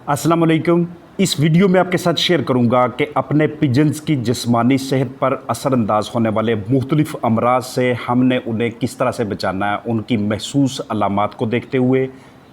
अस्सलाम वालेकुम। इस वीडियो में आपके साथ शेयर करूंगा कि अपने पिजन्स की जिस्मानी सेहत पर असरअंदाज होने वाले मुख्तलिफ अमराज से हमने उन्हें किस तरह से बचाना है, उनकी महसूस अलामात को देखते हुए,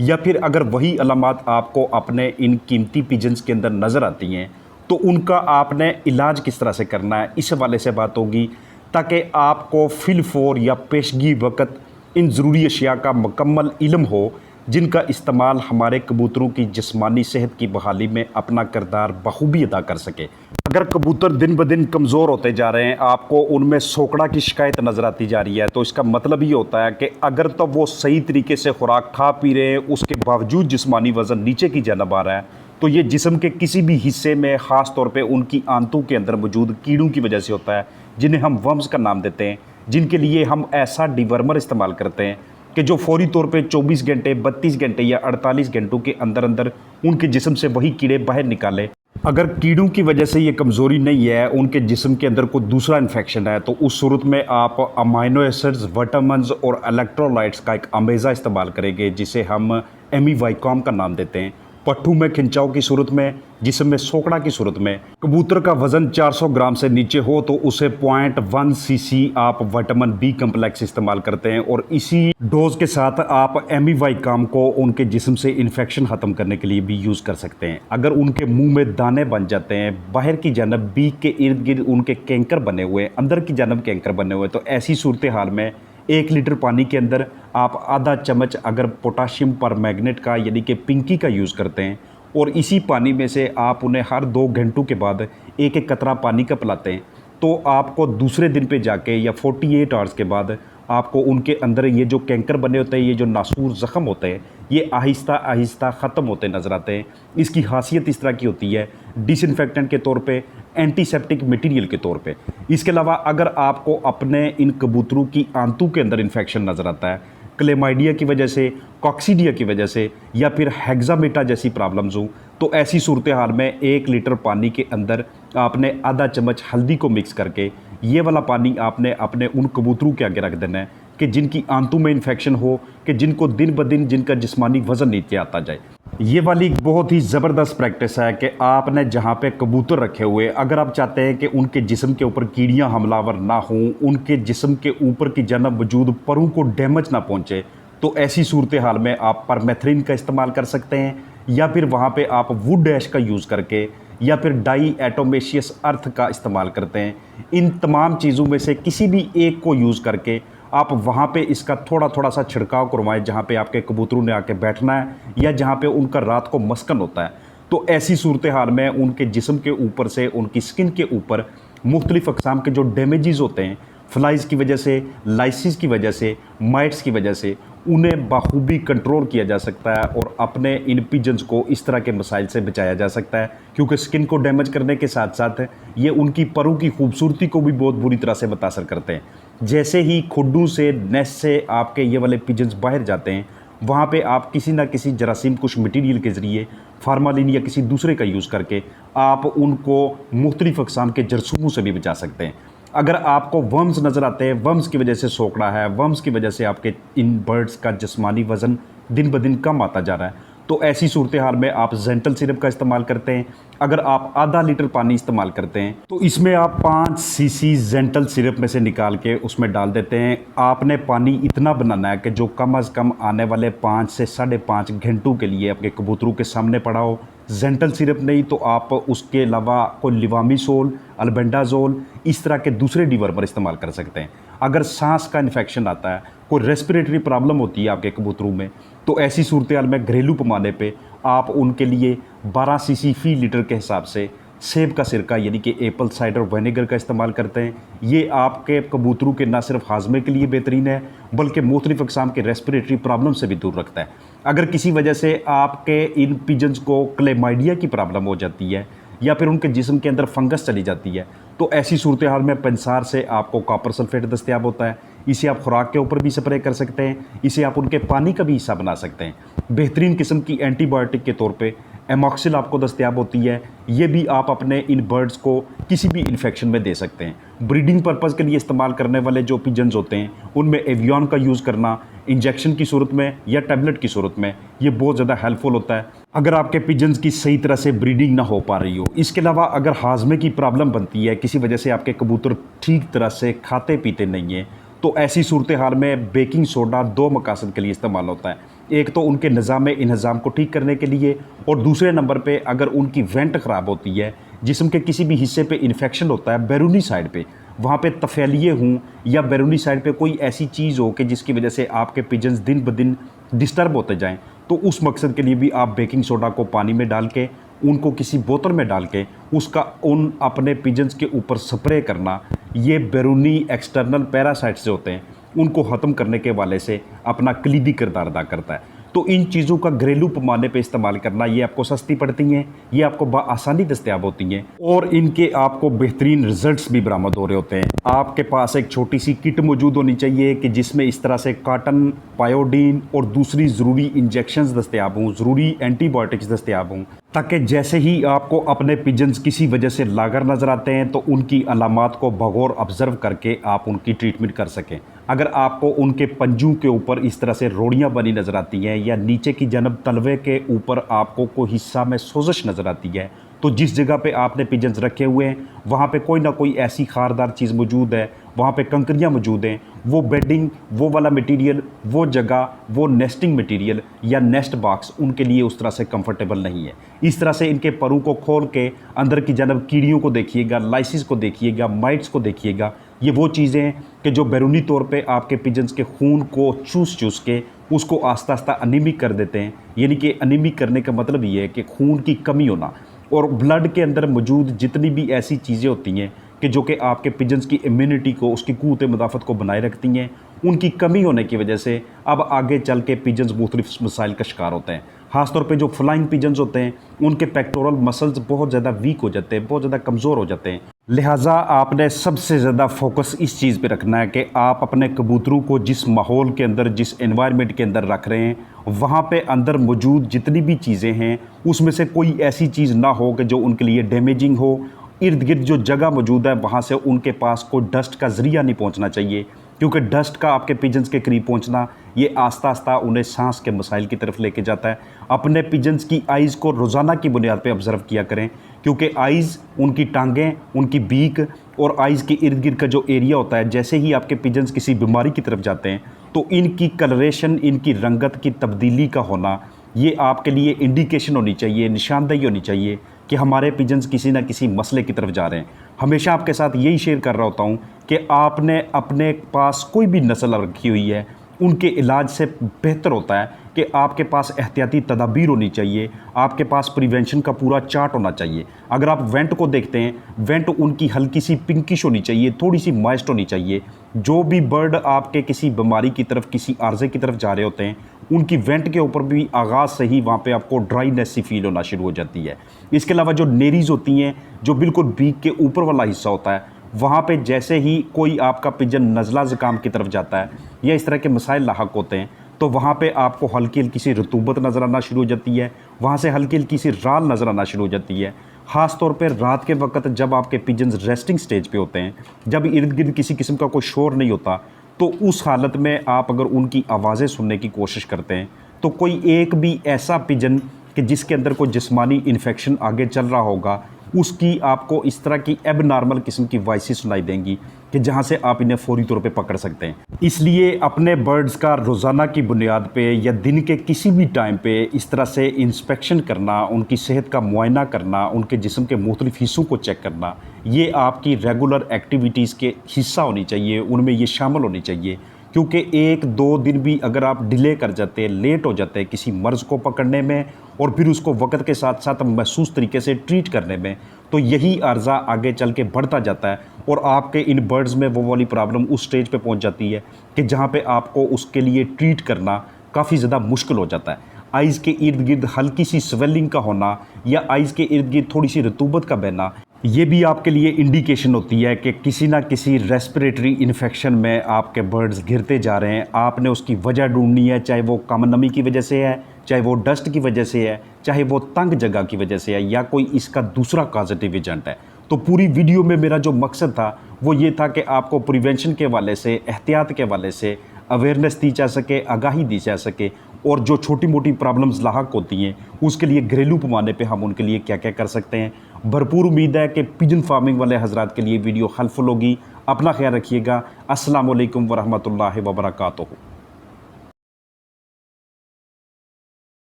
या फिर अगर वही अलामात आपको अपने इन कीमती पिजन्स के अंदर नज़र आती हैं तो उनका आपने इलाज किस तरह से करना है, इस हवाले से बात होगी ताकि आपको फिलफोर या पेशगी वक़्त इन ज़रूरी अशिया का मुकम्मल इल्म हो जिनका इस्तेमाल हमारे कबूतरों की जिस्मानी सेहत की बहाली में अपना किरदार बखूबी अदा कर सके। अगर कबूतर दिन ब दिन कमज़ोर होते जा रहे हैं, आपको उनमें सोकड़ा की शिकायत नज़र आती जा रही है, तो इसका मतलब ये होता है कि अगर तो वो सही तरीके से खुराक खा पी रहे हैं, उसके बावजूद जिस्मानी वज़न नीचे की जानब आ रहा है, तो ये जिस्म के किसी भी हिस्से में ख़ास तौर पे उनकी आंतों के अंदर मौजूद कीड़ों की वजह से होता है, जिन्हें हम वर्म्स का नाम देते हैं, जिनके लिए हम ऐसा डिवर्मर इस्तेमाल करते हैं कि जो फौरी तौर पे 24 घंटे, 32 घंटे या 48 घंटों के अंदर अंदर उनके जिस्म से वही कीड़े बाहर निकाले। अगर कीड़ों की वजह से ये कमज़ोरी नहीं है, उनके जिस्म के अंदर कोई दूसरा इन्फेक्शन है, तो उस सूरत में आप अमाइनो एसिड्स, विटामिन्स और इलेक्ट्रोलाइट्स का एक अमेज़ा इस्तेमाल करेंगे, जिसे हम एमीवाइकॉम का नाम देते हैं। पट्ठू में खिंचाव की सूरत में, जिस्म में सोकड़ा की सूरत में, कबूतर का वज़न 400 ग्राम से नीचे हो तो उसे 0.1 सीसी आप विटामिन बी कम्प्लेक्स इस्तेमाल करते हैं, और इसी डोज के साथ आप एमीवाइकॉम को उनके जिस्म से इन्फेक्शन ख़त्म करने के लिए भी यूज़ कर सकते हैं। अगर उनके मुंह में दाने बन जाते हैं, बाहर की जानब बीक के इर्द गिर्द उनके कैंकर बने हुए, अंदर की जानब कैंकर बने हुए, तो ऐसी सूरत हाल में 1 लीटर पानी के अंदर आप आधा चम्मच अगर पोटाशियम परमैंगनेट का यानी कि पिंकी का यूज़ करते हैं, और इसी पानी में से आप उन्हें हर 2 घंटों के बाद एक एक कतरा पानी का पिलाते हैं, तो आपको दूसरे दिन पे जाके या 48 आवर्स के बाद आपको उनके अंदर ये जो कैंकर बने होते हैं, ये जो नासूर ज़ख़म होते हैं, ये आहिस्ता आहिस्ता ख़त्म होते नज़र आते हैं। इसकी खासियत इस तरह की होती है, डिसइंफेक्टेंट के तौर पे, एंटीसेप्टिक मटेरियल के तौर पे। इसके अलावा अगर आपको अपने इन कबूतरों की आंतों के अंदर इन्फेक्शन नज़र आता है, क्लेमाइडिया की वजह से, कॉक्सीडिया की वजह से, या फिर हेक्सामेटा जैसी प्रॉब्लम्स हों, तो ऐसी सूरत हाल में 1 लीटर पानी के अंदर आपने आधा चम्मच हल्दी को मिक्स करके ये वाला पानी आपने अपने उन कबूतरों के आगे रख देना है कि जिनकी आंतों में इन्फेक्शन हो, कि जिनको दिन ब दिन जिनका जिस्मानी वज़न नीचे आता जाए। ये वाली बहुत ही ज़बरदस्त प्रैक्टिस है कि आपने जहाँ पे कबूतर रखे हुए, अगर आप चाहते हैं कि उनके जिस्म के ऊपर कीड़ियाँ हमलावर ना हों, उनके जिस्म के ऊपर की जानब मौजूद परों को डैमेज ना पहुँचे, तो ऐसी सूरत हाल में आप परमेथ्रिन का इस्तेमाल कर सकते हैं, या फिर वहाँ पे आप वुड ऐश का यूज़ करके, या फिर डाई एटोमेशियस अर्थ का इस्तेमाल करते हैं। इन तमाम चीज़ों में से किसी भी एक को यूज़ करके आप वहाँ पे इसका थोड़ा थोड़ा सा छिड़काव करवाएं, जहाँ पे आपके कबूतरों ने आके बैठना है या जहाँ पे उनका रात को मस्कन होता है। तो ऐसी सूरत हाल में उनके जिस्म के ऊपर से, उनकी स्किन के ऊपर मुख्तलिफ़ अक़साम के जो डैमेजेस होते हैं, फ्लाइज़ की वजह से, लाइसिस की वजह से, माइट्स की वजह से, उन्हें बखूबी कंट्रोल किया जा सकता है और अपने इन पिजन्स को इस तरह के मसाइल से बचाया जा सकता है। क्योंकि स्किन को डैमेज करने के साथ साथ ये उनकी परों की खूबसूरती को भी बहुत बुरी तरह से मुतासर करते हैं। जैसे ही खुड्डू से, नेस्ट से आपके ये वाले पिजन्स बाहर जाते हैं, वहाँ पे आप किसी ना किसी जरासीम कुछ मटीरियल के ज़रिए, फार्मालिन या किसी दूसरे का यूज़ करके आप उनको मुख्तलिफ़ अक़साम के जरसूमों से भी बचा सकते हैं। अगर आपको वर्म्स नज़र आते हैं, वर्म्स की वजह से सोकड़ा है, वर्म्स की वजह से आपके इन बर्ड्स का जिस्मानी वज़न दिन ब दिन कम आता जा रहा है, तो ऐसी सूरत हाल में आप जेंटल सिरप का इस्तेमाल करते हैं। अगर आप आधा लीटर पानी इस्तेमाल करते हैं तो इसमें आप 5 सीसी जेंटल सिरप में से निकाल के उसमें डाल देते हैं। आपने पानी इतना बनाना है कि जो कम अज़ कम आने वाले 5 से 5.5 घंटों के लिए आपके कबूतरों के सामने पड़ा हो। जेंटल सिरप नहीं तो आप उसके अलावा कोई लिवामिसोल, अल्बेंडाजोल, इस तरह के दूसरे डिवर्मर इस्तेमाल कर सकते हैं। अगर सांस का इन्फेक्शन आता है, कोई रेस्पिरेटरी प्रॉब्लम होती है आपके कबूतरों में, तो ऐसी सूरत हाल में घरेलू पैमाने पे आप उनके लिए 12 सीसी फ़ी लीटर के हिसाब से सेब का सिरका यानी कि एप्पल साइडर विनेगर का इस्तेमाल करते हैं। ये आपके कबूतरों के न सिर्फ हाजमे के लिए बेहतरीन है, बल्कि मुख्तलिफ़ अक़साम के रेस्पिरेटरी प्रॉब्लम से भी दूर रखता है। अगर किसी वजह से आपके इन पिजन्स को क्लेमाइडिया की प्रॉब्लम हो जाती है या फिर उनके जिस्म के अंदर फंगस चली जाती है, तो ऐसी सूरत हाल में पेंसार से आपको कॉपर सल्फेट दस्तयाब होता है। इसे आप खुराक के ऊपर भी स्प्रे कर सकते हैं, इसे आप उनके पानी का भी हिस्सा बना सकते हैं। बेहतरीन किस्म की एंटीबायोटिक के तौर पे एमॉक्सिल आपको दस्तयाब होती है, ये भी आप अपने इन बर्ड्स को किसी भी इन्फेक्शन में दे सकते हैं। ब्रीडिंग पर्पज़ के लिए इस्तेमाल करने वाले जो पिजन्स होते हैं, उनमें एवियन का यूज़ करना इंजेक्शन की सूरत में या टैबलेट की सूरत में, ये बहुत ज़्यादा हेल्पफुल होता है। अगर आपके पिजन्स की सही तरह से ब्रीडिंग ना हो पा रही हो। इसके अलावा अगर हाजमे की प्रॉब्लम बनती है, किसी वजह से आपके कबूतर ठीक तरह से खाते पीते नहीं हैं, तो ऐसी सूरत हाल में बेकिंग सोडा दो मकासद के लिए इस्तेमाल होता है। एक तो उनके निज़ाम इंहज़ाम को ठीक करने के लिए, और दूसरे नंबर पे अगर उनकी वेंट ख़राब होती है, जिस्म के किसी भी हिस्से पे इन्फेक्शन होता है बैरूनी साइड पे, वहाँ पे तफैलिए हों या बैरूनी साइड पे कोई ऐसी चीज़ हो कि जिसकी वजह से आपके पिजन्स दिन ब दिन डिस्टर्ब होते जाएं, तो उस मकसद के लिए भी आप बेकिंग सोडा को पानी में डाल के, उनको किसी बोतल में डाल के उसका उन अपने पिजन्स के ऊपर स्प्रे करना, ये बैरूनी एक्सटर्नल पैरासाइट्स जो होते हैं उनको ख़त्म करने के वाले से अपना कलीदी किरदार अदा करता है। तो इन चीज़ों का घरेलू पैमाने पे इस्तेमाल करना, ये आपको सस्ती पड़ती हैं, ये आपको बआसानी दस्तयाब होती हैं, और इनके आपको बेहतरीन रिजल्ट्स भी बरामद हो रहे होते हैं। आपके पास एक छोटी सी किट मौजूद होनी चाहिए कि जिसमें इस तरह से कॉटन, पायोडीन और दूसरी ज़रूरी इंजेक्शंस दस्तयाब हों, ज़रूरी एंटीबायोटिक्स दस्तयाब हों, ताकि जैसे ही आपको अपने पिजन्स किसी वजह से लागर नज़र आते हैं तो उनकी अलामात को बगौर ऑब्ज़र्व करके आप उनकी ट्रीटमेंट कर सकें। अगर आपको उनके पंजों के ऊपर इस तरह से रोड़ियाँ बनी नज़र आती हैं, या नीचे की जानब तलवे के ऊपर आपको कोई हिस्सा में सोजिश नज़र आती है, तो जिस जगह पे आपने पिजन्स रखे हुए हैं वहाँ पे कोई ना कोई ऐसी खारदार चीज़ मौजूद है, वहाँ पे कंकरियाँ मौजूद हैं, वो बेडिंग, वो वाला मटेरियल, वो जगह, वो नेस्टिंग मटेरियल या नेस्ट बॉक्स उनके लिए उस तरह से कंफर्टेबल नहीं है। इस तरह से इनके परों को खोल के अंदर की जानब कीड़ियों को देखिएगा, लाइसिस को देखिएगा, माइट्स को देखिएगा। ये वो चीज़ें हैं कि जो बैरूनी तौर पे आपके पिजन्स के खून को चूस के उसको आस्ता आस्ता अनीमिक कर देते हैं। यानी कि अनीमिक करने का मतलब ये है कि खून की कमी होना, और ब्लड के अंदर मौजूद जितनी भी ऐसी चीज़ें होती हैं कि जो कि आपके पिजन्स की इम्यूनिटी को, उसकी क़ुव्वत मुदाफ़त को बनाए रखती हैं, उनकी कमी होने की वजह से अब आगे चल के पिजन्स मुख्तलिफ मसाइल का शिकार होते हैं। ख़ासतौर पे जो फ्लाइंग पिजन्स होते हैं उनके पेक्टोरल मसल्स बहुत ज़्यादा वीक हो जाते हैं, बहुत ज़्यादा कमज़ोर हो जाते हैं। लिहाजा आपने सबसे ज़्यादा फोकस इस चीज़ पे रखना है कि आप अपने कबूतरों को जिस माहौल के अंदर, जिस एनवायरनमेंट के अंदर रख रहे हैं, वहाँ पे अंदर मौजूद जितनी भी चीज़ें हैं उसमें से कोई ऐसी चीज़ ना हो कि जो उनके लिए डैमेजिंग हो। इर्द गिर्द जो जगह मौजूद है वहाँ से उनके पास कोई डस्ट का ज़रिया नहीं पहुँचना चाहिए, क्योंकि डस्ट का आपके पिजन्स के करीब पहुँचना ये आस्ता आस्ता उन्हें सांस के मसाइल की तरफ लेके जाता है। अपने पिजन्स की आइज़ को रोज़ाना की बुनियाद पे ऑब्ज़र्व किया करें, क्योंकि आइज़, उनकी टांगें, उनकी बीक और आइज़ के इर्द गिर्द का जो एरिया होता है, जैसे ही आपके पिजन्स किसी बीमारी की तरफ जाते हैं तो इनकी कलरेशन, इनकी रंगत की तब्दीली का होना, ये आपके लिए इंडिकेशन होनी चाहिए, निशानदेही होनी चाहिए कि हमारे पिजन्स किसी न किसी मसले की तरफ जा रहे हैं। हमेशा आपके साथ यही शेयर कर रहा होता हूँ कि आपने अपने पास कोई भी नस्ल रखी हुई है, उनके इलाज से बेहतर होता है कि आपके पास एहतियाती तदाबीर होनी चाहिए, आपके पास प्रिवेंशन का पूरा चार्ट होना चाहिए। अगर आप वेंट को देखते हैं, वेंट उनकी हल्की सी पिंकिश होनी चाहिए, थोड़ी सी मॉइस्ट होनी चाहिए। जो भी बर्ड आपके किसी बीमारी की तरफ, किसी आर्जे की तरफ जा रहे होते हैं, उनकी वेंट के ऊपर भी आगाज़ से ही वहाँ पे आपको ड्राईनेस सी फील होना शुरू हो जाती है। इसके अलावा जो नेरीज़ होती हैं, जो बिल्कुल बीक के ऊपर वाला हिस्सा होता है, वहाँ पे जैसे ही कोई आपका पिजन नज़ला ज़ुकाम की तरफ जाता है या इस तरह के मसाइल लाहक होते हैं, तो वहाँ पे आपको हल्की हल्की सी रतूबत नज़र आना शुरू हो जाती है, वहाँ से हल्की हल्की सी राल नज़र आना शुरू हो जाती है। ख़ास तौर पे रात के वक्त जब आपके पिजन्स रेस्टिंग स्टेज पे होते हैं, जब इर्द गिर्द किसी किस्म का कोई शोर नहीं होता, तो उस हालत में आप अगर उनकी आवाज़ें सुनने की कोशिश करते हैं तो कोई एक भी ऐसा पिजन कि जिसके अंदर कोई जिस्मानी इन्फेक्शन आगे चल रहा होगा, उसकी आपको इस तरह की एबनॉर्मल किस्म की वॉइसेस सुनाई देंगी कि जहाँ से आप इन्हें फौरी तौर पे पकड़ सकते हैं। इसलिए अपने बर्ड्स का रोज़ाना की बुनियाद पे या दिन के किसी भी टाइम पे इस तरह से इंस्पेक्शन करना, उनकी सेहत का मुआयना करना, उनके जिस्म के मुख्तलिफ हिस्सों को चेक करना, ये आपकी रेगुलर एक्टिविटीज़ के हिस्सा होनी चाहिए, उनमें ये शामिल होनी चाहिए। क्योंकि एक दो दिन भी अगर आप डिले कर जाते हैं, लेट हो जाते हैं किसी मर्ज़ को पकड़ने में और फिर उसको वक्त के साथ साथ महसूस तरीके से ट्रीट करने में, तो यही अर्ज़ा आगे चल के बढ़ता जाता है और आपके इन बर्ड्स में वो वाली प्रॉब्लम उस स्टेज पे पहुंच जाती है कि जहां पे आपको उसके लिए ट्रीट करना काफ़ी ज़्यादा मुश्किल हो जाता है। आइज़ के इर्द गिर्द हल्की सी स्वेलिंग का होना या आइज़ के इर्द गिर्द थोड़ी सी रतूबत का बहना, ये भी आपके लिए इंडिकेशन होती है कि किसी ना किसी रेस्पिरेटरी इन्फेक्शन में आपके बर्ड्स घिरते जा रहे हैं। आपने उसकी वजह ढूंढनी है, चाहे वो कम नमी की वजह से है, चाहे वो डस्ट की वजह से है, चाहे वो तंग जगह की वजह से है या कोई इसका दूसरा पॉजिटिव एजेंट है। तो पूरी वीडियो में मेरा जो मकसद था वो ये था कि आपको प्रिवेंशन के वाले से, एहतियात के वाले से अवेयरनेस दी जा सके, आगाही दी जा सके, और जो छोटी मोटी प्रॉब्लम्स लाहक होती हैं उसके लिए घरेलू पैमाने पे हम उनके लिए क्या क्या कर सकते हैं। भरपूर उम्मीद है कि पिजन फार्मिंग वाले हजरात के लिए वीडियो हेल्पफुल होगी। अपना ख्याल रखिएगा। अस्सलाम वालेकुम वरहमतुल्लाहि वबरकातुहू।